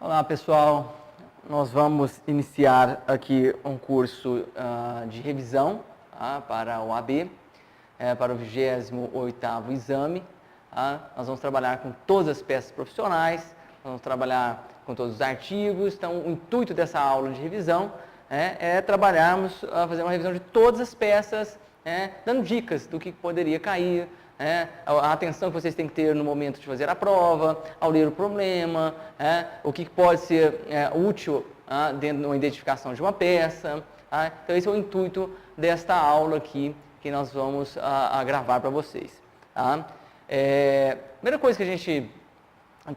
Olá pessoal, nós vamos iniciar aqui um curso de revisão para o AB, para o 28º exame. Nós vamos trabalhar com todas as peças profissionais, vamos trabalhar com todos os artigos. Então o intuito dessa aula de revisão é trabalharmos, fazer uma revisão de todas as peças, dando dicas do que poderia cair, a atenção que vocês têm que ter no momento de fazer a prova, ao ler o problema, o que pode ser útil dentro da identificação de uma peça. Então esse é o intuito desta aula aqui que nós vamos gravar para vocês. Primeira coisa que a gente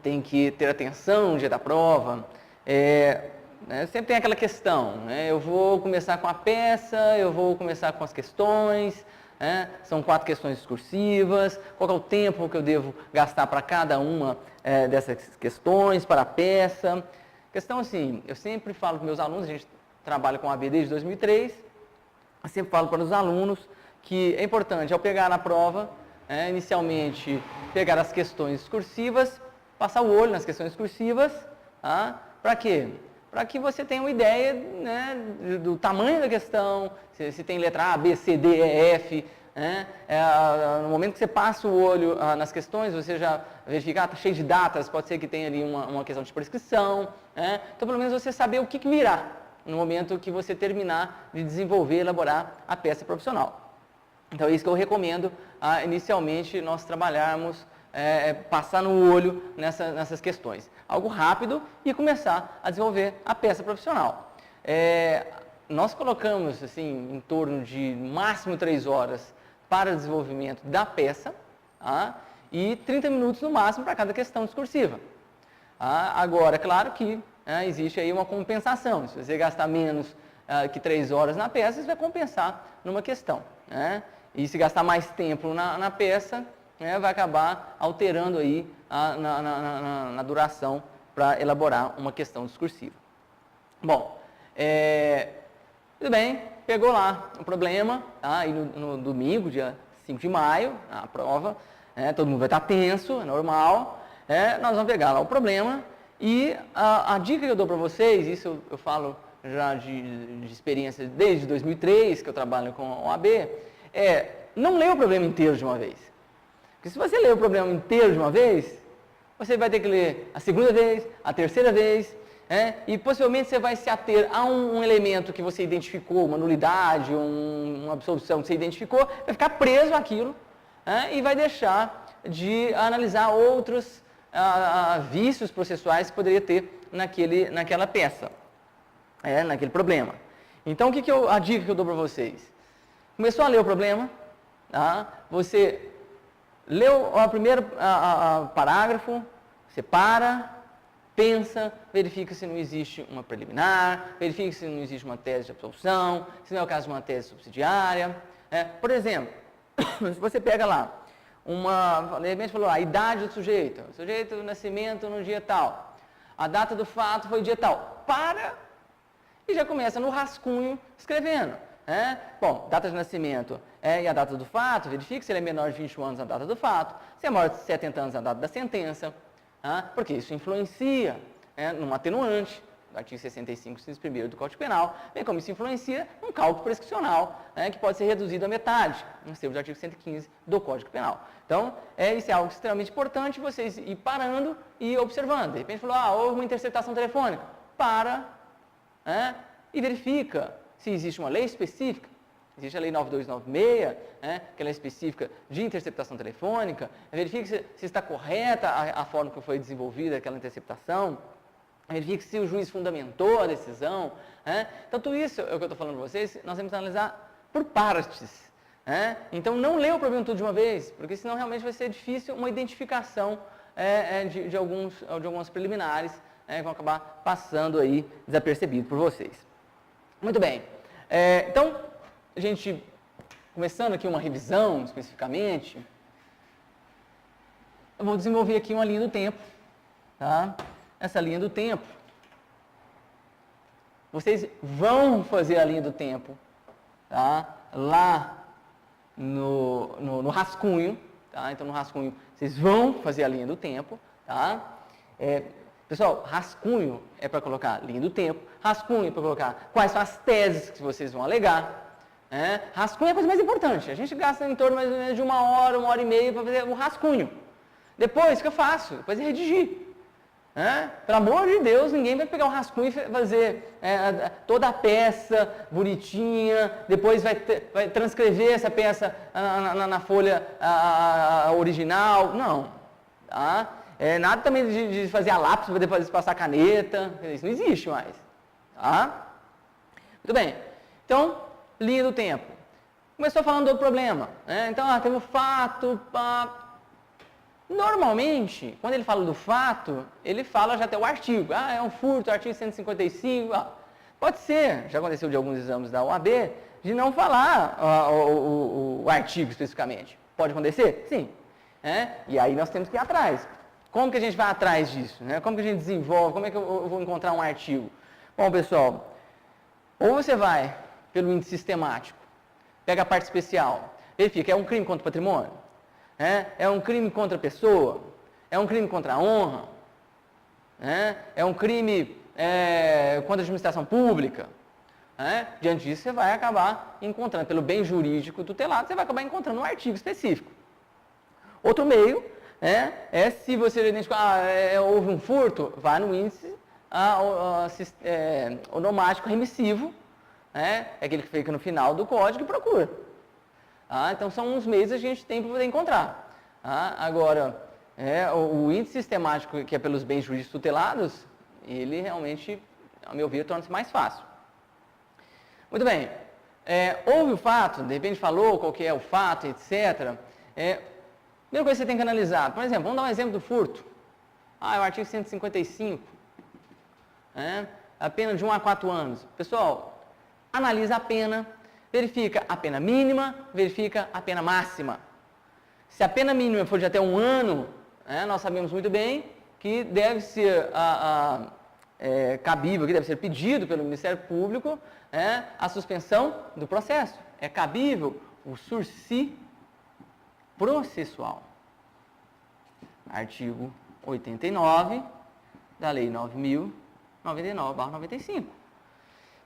tem que ter atenção no dia da prova sempre tem aquela questão, eu vou começar com a peça, eu vou começar com as questões. São 4 questões discursivas, qual é o tempo que eu devo gastar para cada uma dessas questões, para a peça. Questão assim, eu sempre falo para meus alunos, a gente trabalha com a AB desde 2003, eu sempre falo para os alunos que é importante, ao pegar na prova, inicialmente pegar as questões discursivas, passar o olho nas questões discursivas, para quê? Para que você tenha uma ideia do tamanho da questão, se tem letra A, B, C, D, E, F. No momento que você passa o olho nas questões, você já verifica, está cheio de datas, pode ser que tenha ali uma questão de prescrição. Então, pelo menos você saber o que virá no momento que você terminar de desenvolver, elaborar a peça profissional. Então, é isso que eu recomendo, inicialmente, nós trabalharmos, passar no olho nessas questões. Algo rápido e começar a desenvolver a peça profissional. Nós colocamos assim, em torno de máximo 3 horas para o desenvolvimento da peça e 30 minutos no máximo para cada questão discursiva. Agora, é claro que existe aí uma compensação. Se você gastar menos que 3 horas na peça, você vai compensar numa questão. E se gastar mais tempo na peça, vai acabar alterando aí na duração para elaborar uma questão discursiva. Bom, tudo bem, pegou lá o problema, e no domingo, dia 5 de maio, a prova, todo mundo vai estar tenso, é normal, nós vamos pegar lá o problema e a dica que eu dou para vocês, isso eu falo já de experiência desde 2003, que eu trabalho com a OAB, não ler o problema inteiro de uma vez. Porque se você ler o problema inteiro de uma vez, você vai ter que ler a segunda vez, a terceira vez, e possivelmente você vai se ater a um elemento que você identificou, uma nulidade, uma absorção que você identificou, vai ficar preso àquilo e vai deixar de analisar outros vícios processuais que poderia ter naquela peça, naquele problema. Então, a dica que eu dou para vocês? Começou a ler o problema, você leu o primeiro parágrafo, você para, pensa, verifica se não existe uma preliminar, verifica se não existe uma tese de absolução, se não é o caso de uma tese subsidiária. Por exemplo, se você pega lá, de repente falou a idade do sujeito, o sujeito do nascimento no dia tal, a data do fato foi dia tal, para e já começa no rascunho escrevendo. Bom, data de nascimento e a data do fato, verifique se ele é menor de 21 anos na data do fato, se é maior de 70 anos na data da sentença, porque isso influencia num atenuante do artigo 65, inciso 1º do Código Penal, bem como isso influencia num cálculo prescricional, que pode ser reduzido à metade, nos termos do artigo 115 do Código Penal. Então, isso é algo extremamente importante, vocês ir parando e observando. De repente falou, houve uma interceptação telefônica. Para e verifica se existe uma lei específica, existe a lei 9296, que é a lei específica de interceptação telefônica, verifique se está correta a forma que foi desenvolvida aquela interceptação, verifique se o juiz fundamentou a decisão. Então, tudo isso é o que eu estou falando para vocês, nós temos que analisar por partes. Então, não lê o problema tudo de uma vez, porque senão realmente vai ser difícil uma identificação de algumas preliminares que vão acabar passando aí desapercebido por vocês. Muito bem. Então, a gente, começando aqui uma revisão especificamente, eu vou desenvolver aqui uma linha do tempo. Essa linha do tempo, vocês vão fazer a linha do tempo lá no rascunho. Então, no rascunho, vocês vão fazer a linha do tempo. Pessoal, rascunho é para colocar linha do tempo, rascunho é para colocar quais são as teses que vocês vão alegar. Rascunho é a coisa mais importante. A gente gasta em torno mais ou menos de 1 hora e meia para fazer o rascunho. Depois, o que eu faço? Depois é redigir. Pelo amor de Deus, ninguém vai pegar o rascunho e fazer toda a peça bonitinha, depois vai transcrever essa peça na folha original. Não. Tá? Nada também de fazer a lápis para depois passar a caneta. Isso não existe mais. Tá? Muito bem. Então, linha do tempo. Começou falando do problema. Então, teve o fato. Normalmente, quando ele fala do fato, ele fala já até o artigo. É um furto, artigo 155. Pode ser, já aconteceu de alguns exames da OAB, de não falar o artigo especificamente. Pode acontecer? Sim. E aí nós temos que ir atrás. Como que a gente vai atrás disso? Como que a gente desenvolve? Como é que eu vou encontrar um artigo? Bom, pessoal, ou você vai pelo índice sistemático, pega a parte especial, verifica, é um crime contra o patrimônio? É um crime contra a pessoa? É um crime contra a honra? É um crime contra a administração pública? Diante disso, você vai acabar encontrando, pelo bem jurídico tutelado, você vai acabar encontrando um artigo específico. Outro meio se você identificar, houve um furto, vá no índice onomático remissivo, aquele que fica no final do código e procura. Então, são uns meios que a gente tem para poder encontrar. Agora, o índice sistemático, que é pelos bens jurídicos tutelados, ele realmente, ao meu ver, torna-se mais fácil. Muito bem. Houve o fato, de repente falou qual que é o fato, etc. Primeira coisa que você tem que analisar, por exemplo, vamos dar um exemplo do furto. É o artigo 155. A pena de 1 a 4 anos. Pessoal, analisa a pena, verifica a pena mínima, verifica a pena máxima. Se a pena mínima for de até 1 ano, nós sabemos muito bem que deve ser cabível, que deve ser pedido pelo Ministério Público a suspensão do processo. É cabível o sursi processual. Artigo 89 da Lei 9.099/95.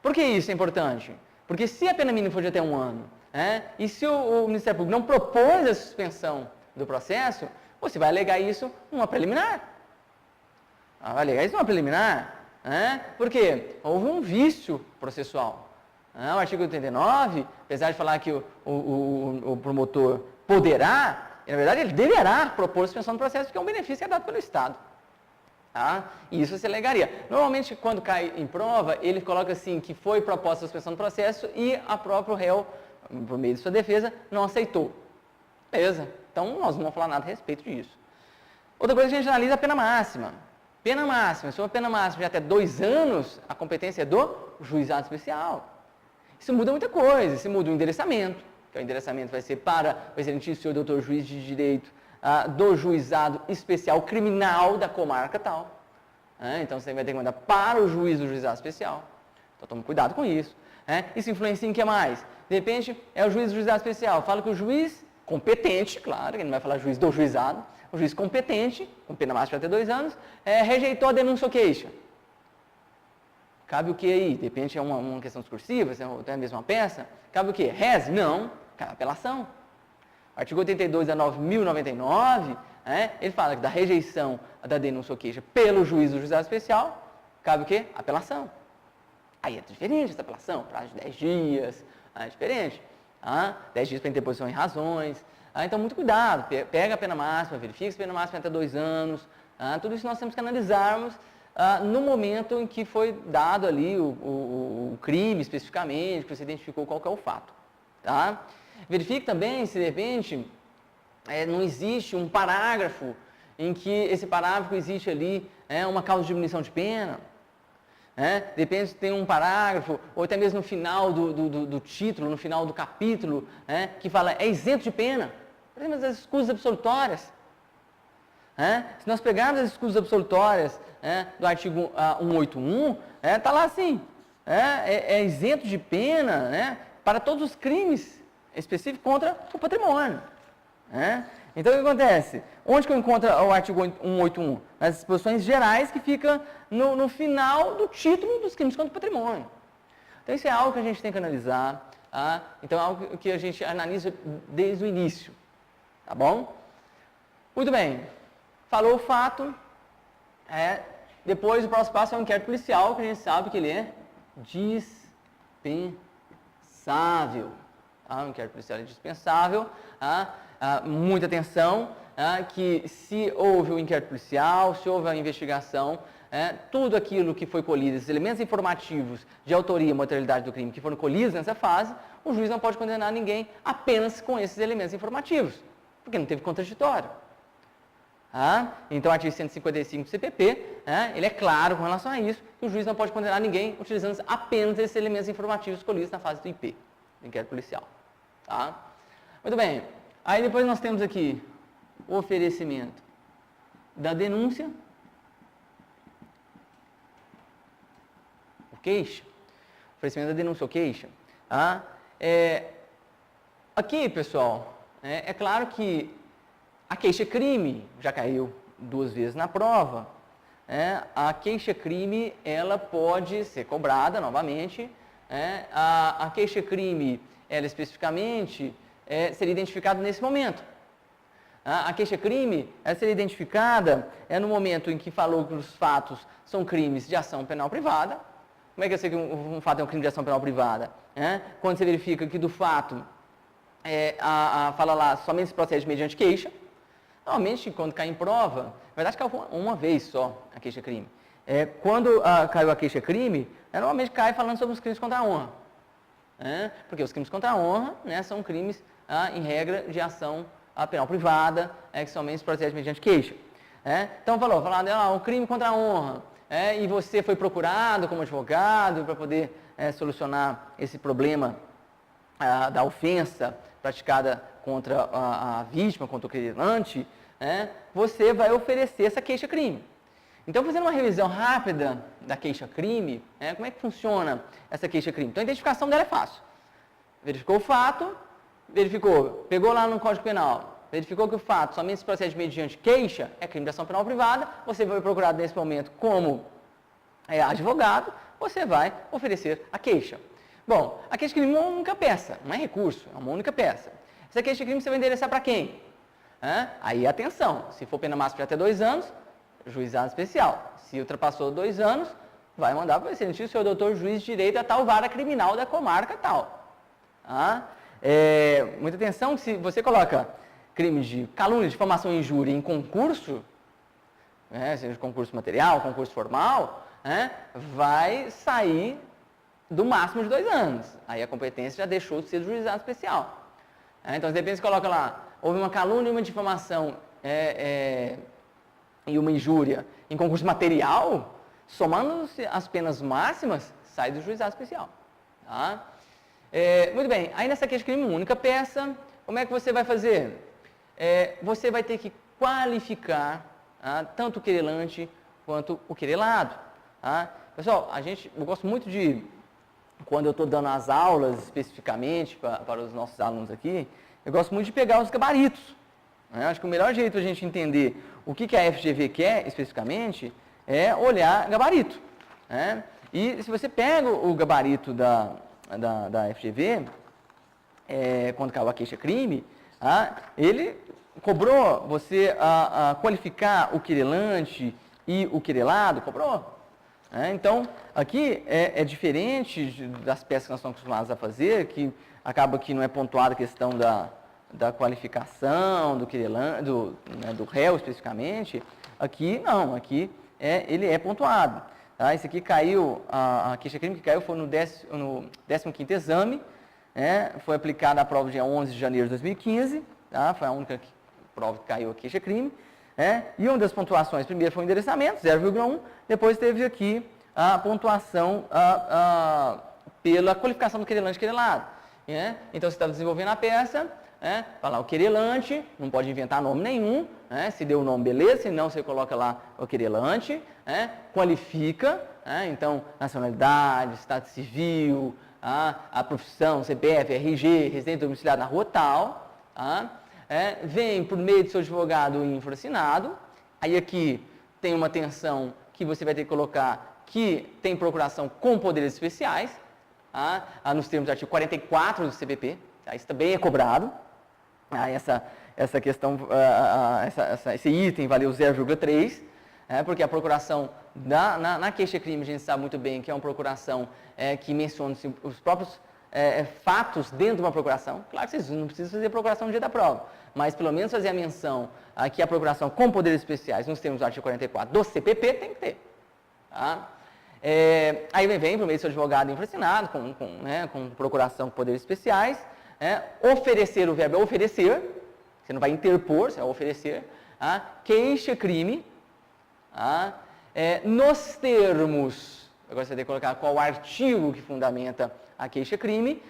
Por que isso é importante? Porque se a pena mínima for de até 1 ano, e se o Ministério Público não propôs a suspensão do processo, você vai alegar isso numa preliminar. Vai alegar isso numa preliminar. Por quê? Houve um vício processual. O artigo 89, apesar de falar que o promotor poderá, na verdade ele deverá propor a suspensão do processo, porque é um benefício que é dado pelo Estado. E isso se alegaria. Normalmente, quando cai em prova, ele coloca assim, que foi proposta a suspensão do processo e a próprio réu, por meio de sua defesa, não aceitou. Beleza? Então, nós não vamos falar nada a respeito disso. Outra coisa que a gente analisa é a pena máxima. Pena máxima. Se uma pena máxima de até 2 anos, a competência é do juizado especial. Isso muda muita coisa. Isso muda o endereçamento, que o endereçamento vai ser para o excelentíssimo senhor doutor juiz de direito do juizado especial criminal da comarca tal. Então, você vai ter que mandar para o juiz do juizado especial. Então, tome cuidado com isso. Isso influencia em que mais? De repente, é o juiz do juizado especial. Fala que o juiz competente, claro, ele não vai falar juiz do juizado, o juiz competente, com pena máxima de até 2 anos, rejeitou a denúncia ou queixa. Cabe o que aí? De repente é uma questão discursiva, é a mesma peça. Cabe o que? Reze? Não. Cabe apelação. Artigo 82 da 9.099, ele fala que da rejeição da denúncia ou queixa pelo juiz do juizado especial, cabe o quê? Apelação. Aí é diferente essa apelação, prazo de 10 dias, é diferente. 10 dias para interposição em razões. Então, muito cuidado, pega a pena máxima, verifica se a pena máxima é até 2 anos. Tudo isso nós temos que analisarmos no momento em que foi dado ali o crime especificamente, que você identificou qual que é o fato. Tá? Verifique também se de repente não existe um parágrafo em que esse parágrafo existe ali uma causa de diminuição de pena. De repente tem um parágrafo, ou até mesmo no final do título, no final do capítulo, que fala é isento de pena. Por exemplo, as escusas absolutórias. Se nós pegarmos as escusas absolutórias do artigo 181, está lá assim, é isento de pena para todos os crimes específicos contra o patrimônio. Então, o que acontece? Onde que eu encontro o artigo 181? Nas disposições gerais, que fica no final do título dos crimes contra o patrimônio. Então, isso é algo que a gente tem que analisar. Tá? Então, é algo que a gente analisa desde o início. Tá bom? Muito bem. Falou o fato. Depois, o próximo passo é o inquérito policial, que a gente sabe que ele é dispensável. O inquérito policial é dispensável. Muita atenção, que se houve o inquérito policial, se houve a investigação, tudo aquilo que foi colhido, esses elementos informativos de autoria e materialidade do crime que foram colhidos nessa fase, o juiz não pode condenar ninguém apenas com esses elementos informativos, porque não teve contraditório. Então, o artigo 155 do CPP, ele é claro com relação a isso, que o juiz não pode condenar ninguém utilizando apenas esses elementos informativos colhidos na fase do IP, do inquérito policial. Tá? Muito bem. Aí depois nós temos aqui o oferecimento da denúncia, ou queixa, oferecimento da denúncia ou queixa. Aqui, pessoal, é claro que a queixa-crime já caiu 2 vezes na prova. A queixa-crime, ela pode ser cobrada novamente. A queixa-crime, ela especificamente seria identificada nesse momento. A queixa-crime seria identificada no momento em que falou que os fatos são crimes de ação penal privada. Como é que eu sei que um fato é um crime de ação penal privada? Quando você verifica que do fato, fala lá, somente se procede mediante queixa. Normalmente, quando cai em prova, na verdade caiu uma vez só a queixa-crime. Quando caiu a queixa-crime, normalmente cai falando sobre os crimes contra a honra. Porque os crimes contra a honra são crimes, em regra, de ação penal privada, que somente se procede mediante queixa. Então, falou um crime contra a honra, e você foi procurado como advogado para poder solucionar esse problema da ofensa praticada contra a vítima, contra o querelante, você vai oferecer essa queixa-crime. Então, fazendo uma revisão rápida da queixa-crime, como é que funciona essa queixa-crime? Então, a identificação dela é fácil. Verificou o fato, pegou lá no Código Penal, verificou que o fato somente se procede mediante queixa, é crime de ação penal privada, você foi procurado nesse momento como advogado, você vai oferecer a queixa. Bom, a queixa-crime é uma única peça, não é recurso, é uma única peça. Essa queixa-crime você vai endereçar para quem? Aí, atenção, se for pena máxima de até 2 anos, juizado especial. Se ultrapassou 2 anos, vai mandar para o excelentíssimo senhor doutor juiz de direito a tal vara criminal da comarca tal. Muita atenção, se você coloca crime de calúnia, difamação e injúria em concurso, seja concurso material, concurso formal, vai sair do máximo de 2 anos. Aí a competência já deixou de ser do juizado especial. Então, de repente, você coloca lá, houve uma calúnia e uma difamação e uma injúria em concurso material, somando-se as penas máximas, sai do juizado especial. Tá? Muito bem, aí nessa queixa-crime, única peça, como é que você vai fazer? Você vai ter que qualificar tanto o querelante quanto o querelado. Tá? Pessoal, eu gosto muito de, quando eu estou dando as aulas especificamente para os nossos alunos aqui, eu gosto muito de pegar os gabaritos. Acho que o melhor jeito de a gente entender o que a FGV quer especificamente é olhar gabarito. E se você pega o gabarito da FGV, quando caiu a queixa-crime, ele cobrou você a qualificar o querelante e o querelado, cobrou. Então, aqui é diferente das peças que nós estamos acostumados a fazer, que acaba que não é pontuada a questão da qualificação do querelante, do réu especificamente. Aqui não, aqui ele é pontuado. Tá? Esse aqui caiu, a queixa-crime que caiu foi no 15º exame, foi aplicada a prova dia 11 de janeiro de 2015, tá? Foi a única prova que caiu a queixa-crime. E uma das pontuações, primeiro foi o endereçamento, 0,1, depois teve aqui a pontuação pela qualificação do querelante e querelado. Então, você está desenvolvendo a peça, fala o querelante, não pode inventar nome nenhum, se deu o nome, beleza, se não, você coloca lá o querelante, qualifica, então, nacionalidade, estado civil, a profissão, CPF, RG, residente domiciliado na rua tal, vem por meio do seu advogado infraassinado, aí aqui tem uma tensão que você vai ter que colocar que tem procuração com poderes especiais, nos termos do artigo 44 do CPP, isso também é cobrado, essa questão, esse item valeu 0,3, porque a procuração na queixa-crime a gente sabe muito bem que é uma procuração que menciona os próprios fatos dentro de uma procuração. Claro que vocês não precisam fazer procuração no dia da prova, mas pelo menos fazer a menção que a procuração com poderes especiais nos termos do artigo 44 do CPP tem que ter. Tá? Aí vem por meio do seu advogado infraassinado, com procuração com poderes especiais, oferecer, o verbo é oferecer, você não vai interpor, você vai oferecer, queixa-crime, nos termos, agora você tem que colocar qual o artigo que fundamenta a queixa-crime.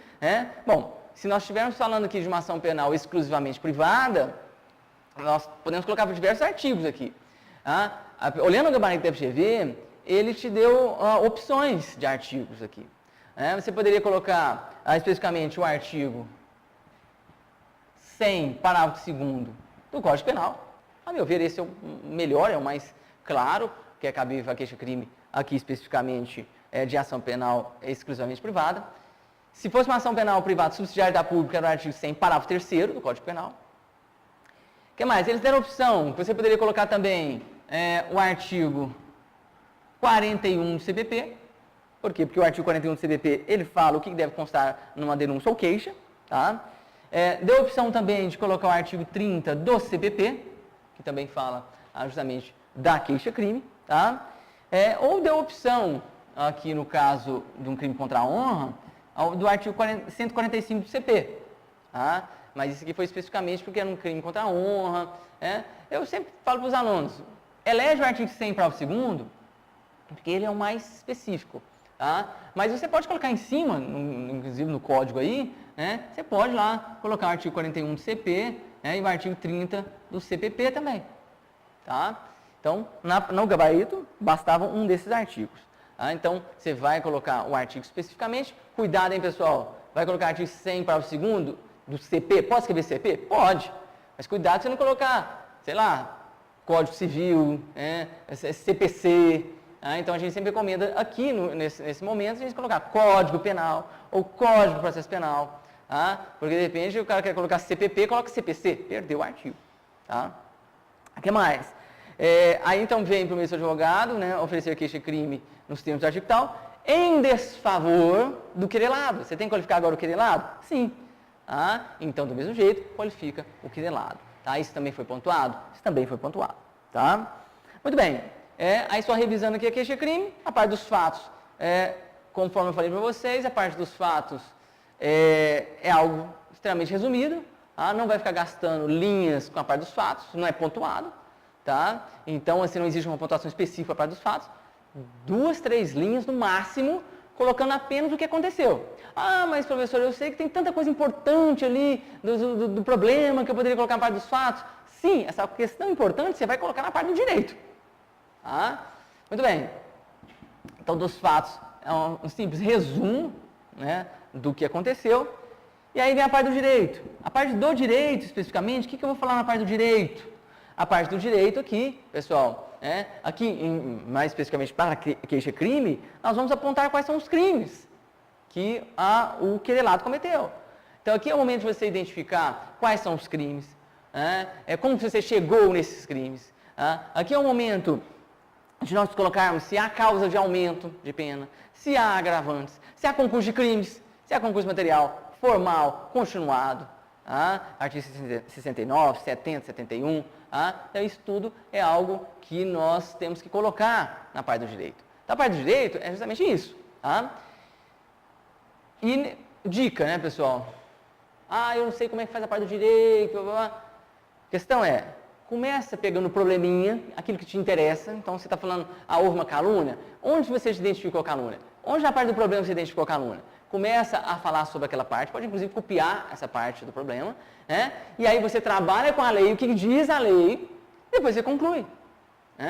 Bom, se nós estivermos falando aqui de uma ação penal exclusivamente privada, nós podemos colocar diversos artigos aqui. Olhando o gabarito da FGV, ele te deu opções de artigos aqui. Você poderia colocar especificamente o artigo 100, parágrafo 2º do Código Penal. A meu ver, esse é o melhor, é o mais claro, que é cabível a queixa-crime aqui especificamente de ação penal exclusivamente privada. Se fosse uma ação penal privada subsidiária da pública, era o artigo 100, parágrafo 3º do Código Penal. O que mais? Eles deram a opção, você poderia colocar também o artigo 41 do CPP. Por quê? Porque o artigo 41 do CPP, ele fala o que deve constar numa denúncia ou queixa. Tá? Deu a opção também de colocar o artigo 30 do CPP, que também fala justamente da queixa-crime. Tá? Ou deu a opção, aqui no caso de um crime contra a honra, do artigo 145 do CP. Tá? Mas isso aqui foi especificamente porque era um crime contra a honra. Eu sempre falo para os alunos, elege o artigo 100, parágrafo 2º, porque ele é o mais específico. Tá? Mas você pode colocar em cima, inclusive no código aí, você pode lá colocar o artigo 41 do CP e o artigo 30 do CPP também. Tá? Então, no gabarito, bastava um desses artigos. Tá? Então, você vai colocar o artigo especificamente. Cuidado, hein, pessoal? Vai colocar artigo 100, parágrafo 2º do CP. Pode escrever CP? Pode. Mas cuidado se você não colocar, sei lá, Código Civil, CPC. Então, a gente sempre recomenda aqui, nesse momento, a gente colocar Código Penal ou Código de Processo Penal. Porque, de repente, o cara quer colocar CPP, coloca CPC. Perdeu o artigo. Tá? O que mais? Aí, então, vem para o meio do seu advogado, oferecer queixa-crime nos termos do artigo tal, em desfavor do querelado. Você tem que qualificar agora o querelado? Sim. Então, do mesmo jeito, qualifica o querelado. Tá? Isso também foi pontuado? Isso também foi pontuado. Tá? Muito bem. Aí só revisando aqui a queixa-crime, a parte dos fatos, conforme eu falei para vocês, a parte dos fatos é algo extremamente resumido, não vai ficar gastando linhas com a parte dos fatos, não é pontuado, tá? Então, assim, não existe uma pontuação específica para a parte dos fatos, 2, 3 linhas no máximo, colocando apenas o que aconteceu. Mas professor, eu sei que tem tanta coisa importante ali do problema que eu poderia colocar na parte dos fatos. Sim, essa questão importante você vai colocar na parte do direito. Muito bem. Então, dos fatos, é um simples resumo do que aconteceu. E aí vem a parte do direito. A parte do direito, especificamente, o que eu vou falar na parte do direito? A parte do direito aqui, pessoal, aqui, mais especificamente para a queixa-crime, nós vamos apontar quais são os crimes que o querelado cometeu. Então, aqui é o momento de você identificar quais são os crimes, como você chegou nesses crimes. Aqui é o momento de nós colocarmos se há causa de aumento de pena, se há agravantes, se há concurso de crimes, se há concurso material, formal, continuado, artigo 69, 70, 71, então isso tudo é algo que nós temos que colocar na parte do direito. A parte do direito é justamente isso. E dica, pessoal? Eu não sei como é que faz a parte do direito, A questão é, começa pegando o probleminha, aquilo que te interessa. Então, você está falando, houve uma calúnia. Onde você identificou a calúnia? Onde na parte do problema você identificou a calúnia? Começa a falar sobre aquela parte, pode inclusive copiar essa parte do problema, e aí você trabalha com a lei, o que diz a lei, e depois você conclui.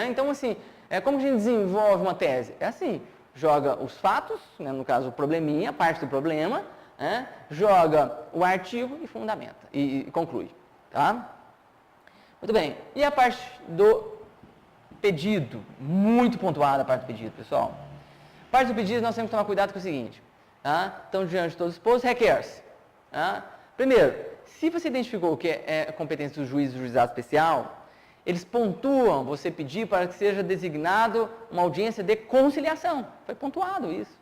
Então, assim, como a gente desenvolve uma tese? É assim, joga os fatos, no caso o probleminha, a parte do problema, joga o artigo e fundamenta, e conclui. tá? Muito bem. E a parte do pedido? Muito pontuada a parte do pedido, pessoal. A parte do pedido, nós temos que tomar cuidado com o seguinte, tá? Então, diante de todos os exposto, requer-se. Tá? Primeiro, se você identificou que é competência do juiz do juizado especial, eles pontuam você pedir para que seja designado uma audiência de conciliação. Foi pontuado isso.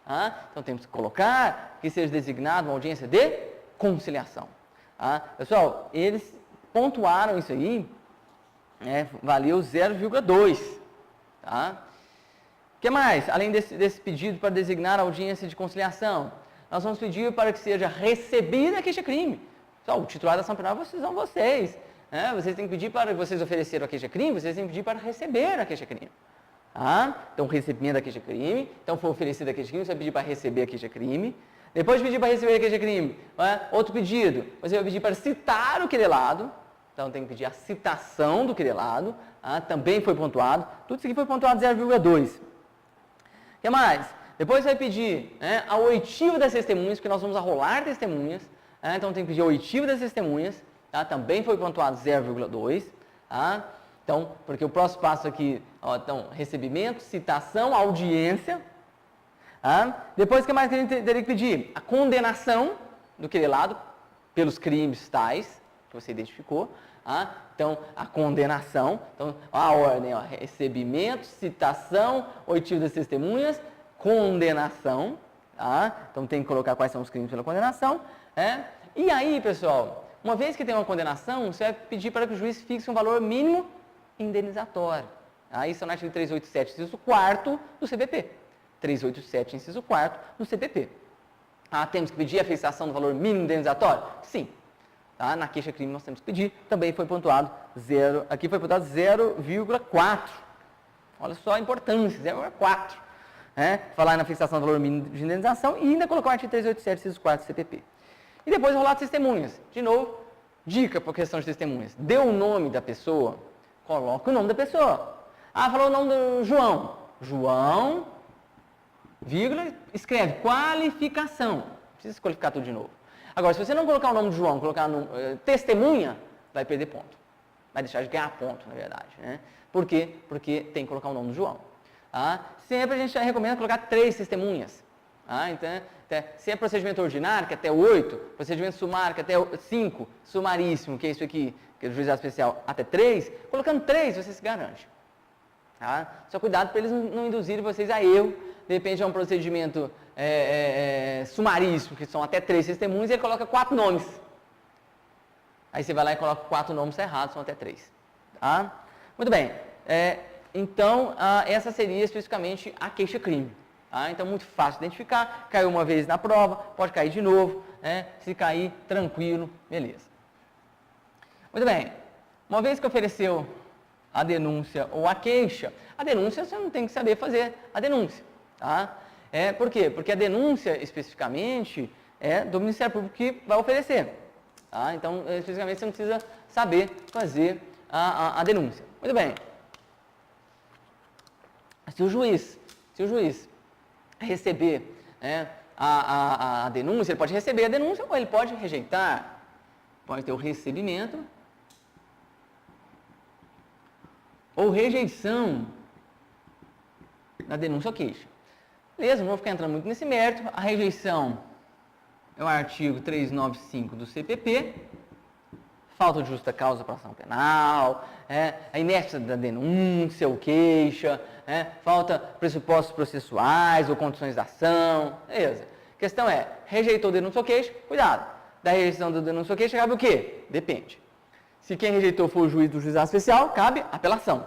Tá? Então, temos que colocar que seja designado uma audiência de conciliação. Tá? Pessoal, eles pontuaram isso aí, valeu 0,2. Tá? O que mais? Além desse pedido para designar a audiência de conciliação, nós vamos pedir para que seja recebida a queixa-crime. Só o titular da ação penal são vocês. Né? Vocês têm que pedir para vocês ofereceram a queixa-crime, vocês têm que pedir para receber a queixa-crime. Tá? Então, recebimento da queixa-crime. Então, foi oferecida a queixa-crime, você vai pedir para receber a queixa-crime. Depois de pedir para receber a queixa-crime, outro pedido, você vai pedir para citar o querelado. Então, tem que pedir a citação do querelado. Também foi pontuado. Tudo isso aqui foi pontuado 0,2. O que mais? Depois você vai pedir a oitiva das testemunhas, porque nós vamos arrolar testemunhas. Então, tem que pedir a oitiva das testemunhas. Tá? Também foi pontuado 0,2. Tá? Então, porque o próximo passo aqui, então, recebimento, citação, audiência. Depois, o que mais que a gente teria que pedir? A condenação do querelado pelos crimes tais que você identificou. Então, a condenação. Então, a ordem, recebimento, citação, oitiva das testemunhas, condenação. Então, tem que colocar quais são os crimes pela condenação. E aí, pessoal, uma vez que tem uma condenação, você vai pedir para que o juiz fixe um valor mínimo indenizatório. Isso é no artigo 387, inciso 4º do CPP. 387, inciso 4º do CPP. Temos que pedir a fixação do valor mínimo indenizatório? Sim. Na queixa-crime nós temos que pedir. Também foi pontuado 0, aqui foi pontuado 0,4. Olha só a importância, 0,4. Falar na fixação do valor mínimo de indenização e ainda colocar o artigo 387, inciso 4º do CPP. E depois rolar de testemunhas. De novo, dica para a questão de testemunhas. Dê o nome da pessoa, coloque o nome da pessoa. Falou o nome do João. João, vírgula, escreve qualificação. Não precisa qualificar tudo de novo. Agora, se você não colocar o nome do João, colocar no testemunha, vai perder ponto. Vai deixar de ganhar ponto, na verdade. Por quê? Porque tem que colocar o nome do João. Sempre a gente recomenda colocar 3 testemunhas. Então, se é procedimento ordinário, que é até 8, procedimento sumário, que é até 5, sumaríssimo, que é isso aqui, que é do juizado especial, até 3, colocando 3 você se garante. Só cuidado para eles não induzirem vocês a erro. De repente é um procedimento sumaríssimo, que são até 3 testemunhas, e ele coloca 4 nomes. Aí você vai lá e coloca 4 nomes errados, são até 3. Muito bem. Então, essa seria especificamente a queixa-crime. Então, muito fácil de identificar. Caiu uma vez na prova, pode cair de novo. Se cair, tranquilo, beleza. Muito bem. Uma vez que ofereceu a denúncia ou a queixa, a denúncia você não tem que saber fazer a denúncia. Por quê? Porque a denúncia, especificamente, é do Ministério Público que vai oferecer. Então, especificamente, você não precisa saber fazer a denúncia. Muito bem. Se o juiz receber a denúncia, ele pode receber a denúncia ou ele pode rejeitar. Pode ter o recebimento ou rejeição da denúncia ou queixa. Beleza, não vou ficar entrando muito nesse mérito. A rejeição é o artigo 395 do CPP. Falta de justa causa para ação penal, a inércia da denúncia ou queixa, falta pressupostos processuais ou condições da ação. Beleza. A questão é, rejeitou denúncia ou queixa, cuidado. Da rejeição da denúncia ou queixa cabe o quê? Depende. Se quem rejeitou for o juiz do juizado especial, cabe apelação.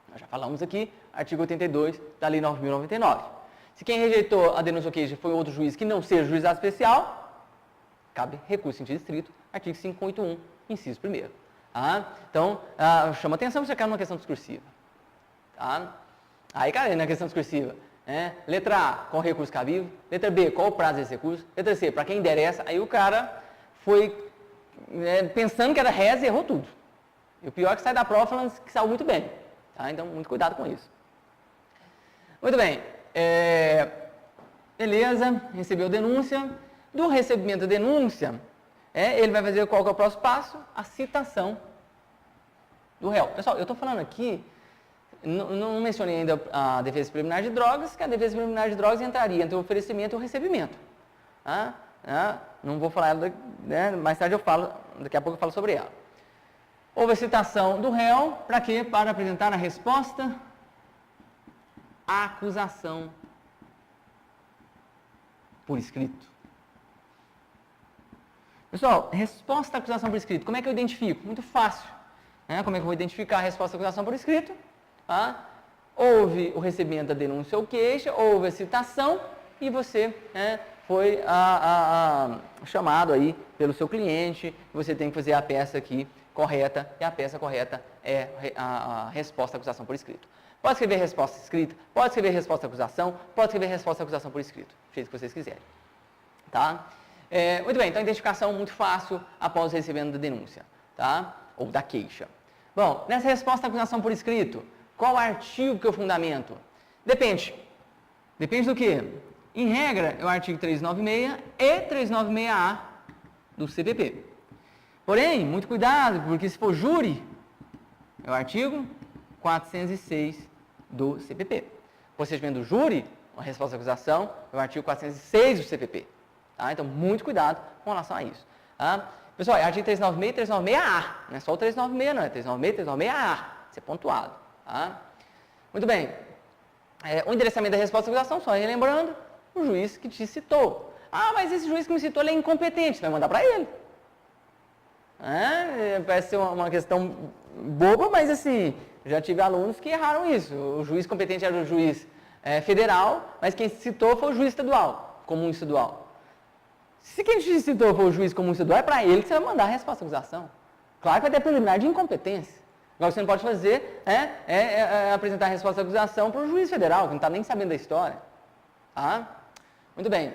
Nós já falamos aqui, artigo 82 da Lei 9.099. Se quem rejeitou a denúncia ou queixa foi outro juiz que não seja juizado especial, cabe recurso em sentido estrito, artigo 581, inciso 1º. Então, chama atenção se você cai numa questão discursiva. Aí cai na questão discursiva. Letra A, qual recurso cabível? Letra B, qual o prazo desse recurso? Letra C, para quem endereça? Aí o cara foi pensando que era reza e errou tudo. E o pior é que sai da prova falando que saiu muito bem. Então, muito cuidado com isso. Muito bem. Beleza, recebeu denúncia. Do recebimento da denúncia, ele vai fazer qual que é o próximo passo? A citação do réu. Pessoal, eu estou falando aqui, não mencionei ainda a defesa preliminar de drogas, que a defesa preliminar de drogas entraria entre o oferecimento e o recebimento. Não vou falar, né, mais tarde eu falo, daqui a pouco eu falo sobre ela. Houve a citação do réu, para quê? Para apresentar a resposta à acusação por escrito. Pessoal, resposta à acusação por escrito, como é que eu identifico? Muito fácil. Como é que eu vou identificar a resposta à acusação por escrito? Houve o recebimento da denúncia ou queixa, houve a citação e você foi chamado aí pelo seu cliente, você tem que fazer a peça aqui correta, e a peça correta é a resposta à acusação por escrito. Pode escrever resposta escrita, pode escrever resposta à acusação, pode escrever resposta à acusação por escrito, do jeito que vocês quiserem. Tá? Muito bem, então identificação muito fácil após o recebimento da denúncia, tá? Ou da queixa. Bom, nessa resposta à acusação por escrito, qual artigo que eu fundamento? Depende. Depende do quê? Em regra, é o artigo 396 e 396A do CPP. Porém, muito cuidado, porque se for júri, é o artigo 406 do CPP. Procedimento do júri, a resposta à acusação, é o artigo 406 do CPP. Tá? Então, muito cuidado com relação a isso. Tá? Pessoal, é artigo 396 e 396A. Não é só o 396, não. É 396 e 396A. Isso é pontuado. Tá? Muito bem. O endereçamento da resposta à acusação, só relembrando, o juiz que te citou. Mas esse juiz que me citou, ele é incompetente. Você vai mandar para ele. Parece ser uma questão boba, mas assim, já tive alunos que erraram isso. O juiz competente era o juiz federal, mas quem citou foi o juiz estadual, comum estadual. Se quem te citou for o juiz comum estadual, é para ele que você vai mandar a resposta à acusação. Claro que vai ter preliminar de incompetência. Agora, o que você não pode fazer é apresentar a resposta à acusação para o juiz federal, que não está nem sabendo da história. Tá? Muito bem.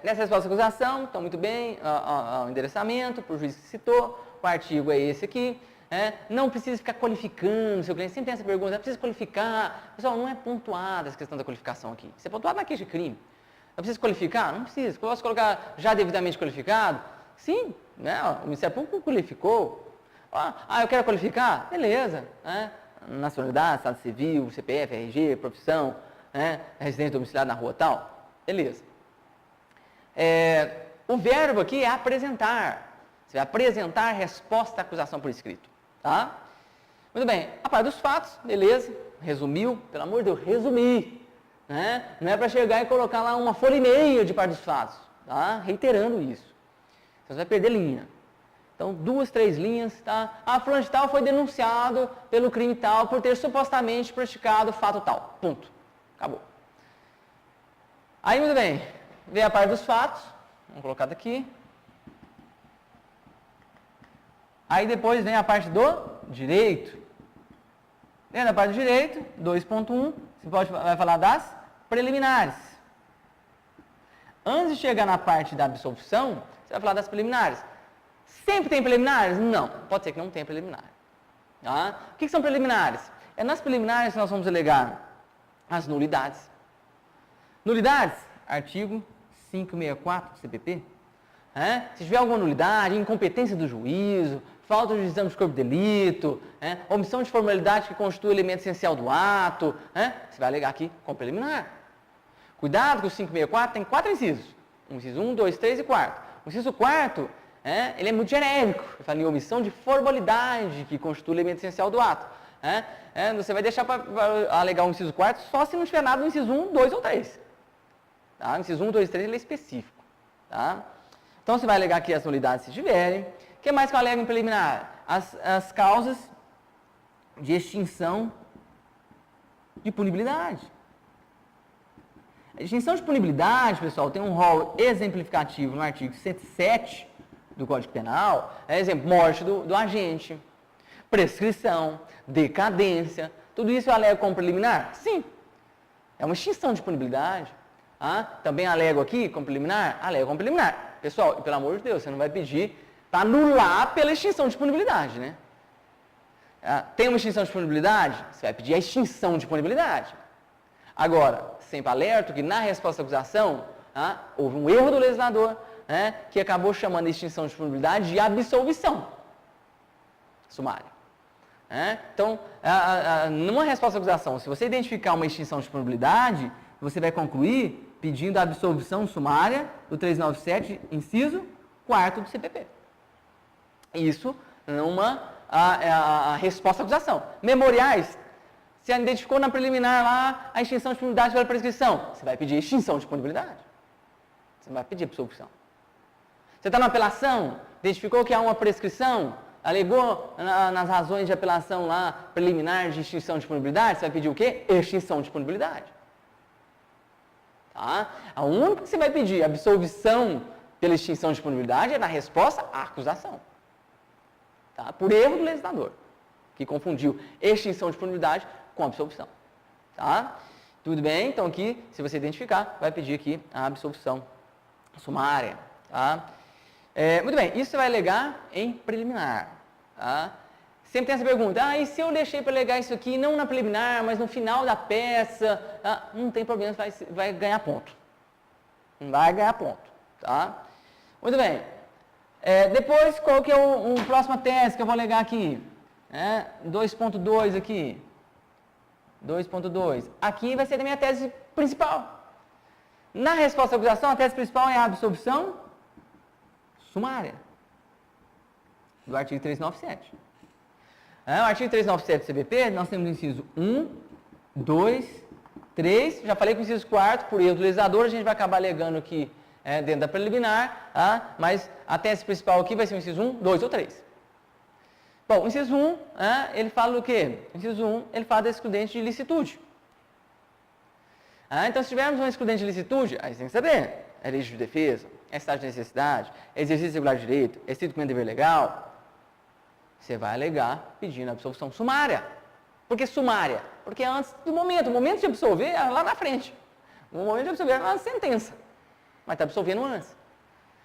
Nessa resposta à acusação, então, muito bem, o endereçamento para o juiz que citou, o artigo é esse aqui. Não precisa ficar qualificando o seu cliente, sempre tem essa pergunta, precisa qualificar. Pessoal, não é pontuada essa questão da qualificação aqui. Isso é pontuado na queixa de crime. Eu preciso qualificar? Não precisa. Posso colocar já devidamente qualificado? Sim, o Ministério Público qualificou. Eu quero qualificar? Beleza. Nacionalidade, estado civil, CPF, RG, profissão, residente domiciliado na rua tal. Beleza. O verbo aqui é apresentar. Você vai apresentar a resposta à acusação por escrito. Tá? Muito bem. A parte dos fatos, beleza. Resumiu. Pelo amor de Deus, resumir. Não é para chegar e colocar lá uma folha e meia de parte dos fatos. Tá? Reiterando isso. Você vai perder linha. Então, 2, 3 linhas. Tá? Fulano de tal foi denunciado pelo crime tal por ter supostamente praticado fato tal. Ponto. Acabou. Aí, muito bem. Vem a parte dos fatos. Vamos colocar daqui. Aí depois vem a parte do direito. Dentro da parte do direito, 2.1, você vai falar das preliminares. Antes de chegar na parte da absolvição, você vai falar das preliminares. Sempre tem preliminares? Não. Pode ser que não tenha preliminar. Tá? O que são preliminares? Nas preliminares que nós vamos alegar as nulidades. Nulidades, artigo 564 do CPP. Se tiver alguma nulidade, incompetência do juízo, falta de exame de corpo de delito, omissão de formalidade que constitui o elemento essencial do ato, você vai alegar aqui com preliminar. Cuidado que o 564 tem 4 incisos. Inciso 1, 2, 3 e 4. O inciso 4, ele é muito genérico. Ele fala em omissão de formalidade que constitui o elemento essencial do ato. Você vai deixar para alegar o inciso 4 só se não tiver nada no inciso 1, 2 ou 3. Tá? O inciso 1, 2 e 3 ele é específico. Tá? Então, você vai alegar aqui as nulidades se tiverem. O que mais que eu alego em preliminar? As causas de extinção de punibilidade. A extinção de punibilidade, pessoal, tem um rol exemplificativo no artigo 107 do Código Penal. Exemplo, morte do agente, prescrição, decadência. Tudo isso eu alego como preliminar? Sim. É uma extinção de punibilidade. Também alego aqui como preliminar? Alego como preliminar. Pessoal, pelo amor de Deus, você não vai pedir para anular pela extinção de punibilidade, né? Tem uma extinção de punibilidade? Você vai pedir a extinção de punibilidade. Agora, sempre alerto que na resposta à acusação, houve um erro do legislador, né, que acabou chamando a extinção de disponibilidade de absolvição sumária. Então, numa resposta à acusação, se você identificar uma extinção de disponibilidade, você vai concluir pedindo a absolvição sumária do 397, inciso 4º do CPP. Isso numa a resposta à acusação. Memoriais, você identificou na preliminar lá a extinção de disponibilidade pela prescrição, você vai pedir extinção de disponibilidade. Você não vai pedir absolvição. Você está na apelação, identificou que há uma prescrição, alegou nas razões de apelação lá preliminar de extinção de disponibilidade, você vai pedir o quê? Extinção de disponibilidade. Tá? A única que você vai pedir absolvição pela extinção de disponibilidade é na resposta à acusação. Tá? Por erro do legislador, que confundiu extinção de disponibilidade com absolvição. Tá? Tudo bem? Então aqui, se você identificar, vai pedir aqui a absolvição sumária. Tá? Muito bem, isso você vai alegar em preliminar. Tá? Sempre tem essa pergunta, e se eu deixei para alegar isso aqui, não na preliminar, mas no final da peça, não tem problema, vai ganhar ponto. Não vai ganhar ponto. Tá? Muito bem. Depois, qual que é a próxima tese que eu vou alegar aqui? 2.2 aqui. 2.2. Aqui vai ser a minha tese principal. Na resposta à acusação, a tese principal é a absolvição sumária do artigo 397. O artigo 397 do CPP, nós temos o inciso 1, 2, 3, já falei com o inciso 4º, por erro do legislador, a gente vai acabar alegando aqui dentro da preliminar, mas a tese principal aqui vai ser o inciso 1, 2 ou 3. Bom, o inciso 1, ele fala do quê? O inciso 1, ele fala da excludente de licitude. Então, se tivermos uma excludente de licitude, aí você tem que saber, é legítima de defesa, é estado de necessidade, é exercício regular de direito, é estrito com dever legal, você vai alegar pedindo a absolvição sumária. Por que sumária? Porque é antes do momento. O momento de absolver é lá na frente. O momento de absolver é lá na sentença. Mas está absolvendo antes.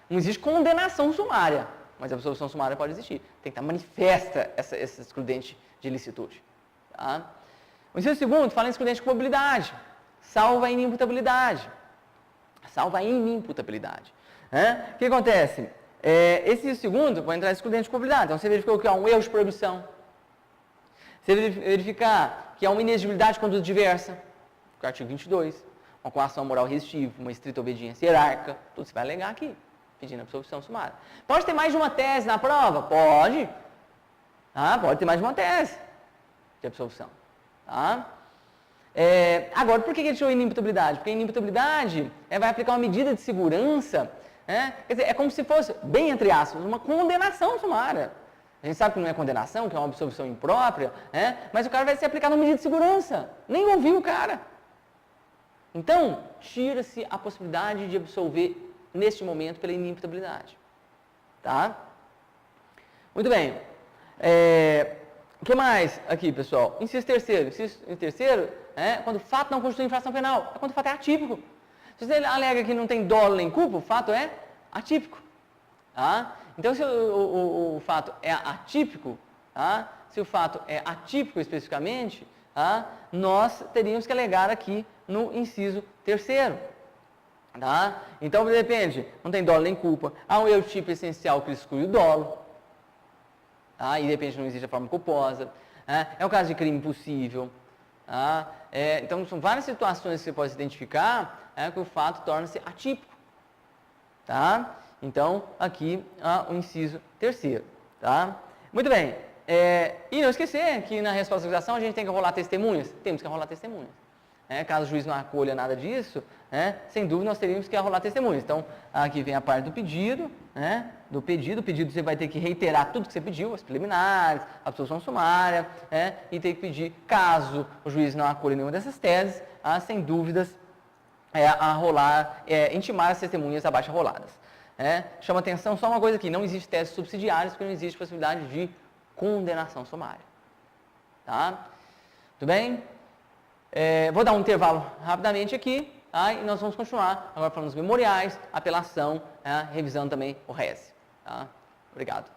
Não existe condenação sumária, mas a absolvição sumária pode existir. Tem que estar manifesta essa excludente de licitude. Tá? O inciso 2º fala em excludente de culpabilidade. Salva a inimputabilidade. Salva a inimputabilidade. O que acontece? Esse inciso 2º vai entrar em excludente de culpabilidade. Então, você verificou que há um erro de proibição. Você verificar que há uma inexigibilidade de conduta diversa, que é o artigo 22, uma coação moral resistível, uma estrita obediência hierárquica, tudo você vai alegar aqui, pedindo absolvição sumária. Pode ter mais de uma tese na prova? Pode. Pode ter mais de uma tese de absolvição. Tá? Agora, por que ele tirou inimputabilidade? Porque a inimputabilidade vai aplicar uma medida de segurança, quer dizer, é como se fosse, bem entre aspas, uma condenação sumária. A gente sabe que não é condenação, que é uma absolvição imprópria, mas o cara vai ser aplicado uma medida de segurança. Nem ouviu o cara. Então, tira-se a possibilidade de absolver neste momento pela inimputabilidade. Tá? Muito bem. O que mais aqui, pessoal? Inciso 3º. Inciso 3º quando o fato não constitui infração penal. É quando o fato é atípico. Se você alega que não tem dolo nem culpa, o fato é atípico. Tá? Então, se o fato é atípico, se o fato é atípico especificamente, nós teríamos que alegar aqui no inciso 3º. Tá? Então, depende, não tem dolo nem culpa, há um erro tipo essencial que exclui o dolo, e de repente não existe a forma culposa, é um caso de crime impossível. Então, são várias situações que você pode identificar que o fato torna-se atípico. Tá? Então, aqui o inciso 3º. Tá? Muito bem. E não esquecer que na resposta à acusação a gente tem que rolar testemunhas. Temos que rolar testemunhas. Caso o juiz não acolha nada disso, sem dúvida nós teríamos que rolar testemunhas. Então, aqui vem a parte do pedido, do pedido. O pedido você vai ter que reiterar tudo que você pediu, as preliminares, a absolvição sumária, e ter que pedir, caso o juiz não acolha nenhuma dessas teses, sem dúvidas, a rolar, intimar as testemunhas abaixo roladas. Chama atenção só uma coisa aqui, não existe teses subsidiárias porque não existe possibilidade de condenação sumária. Tá? Tudo bem? Vou dar um intervalo rapidamente aqui, e nós vamos continuar agora falando dos memoriais, apelação, revisando também o RES. Tá? Obrigado.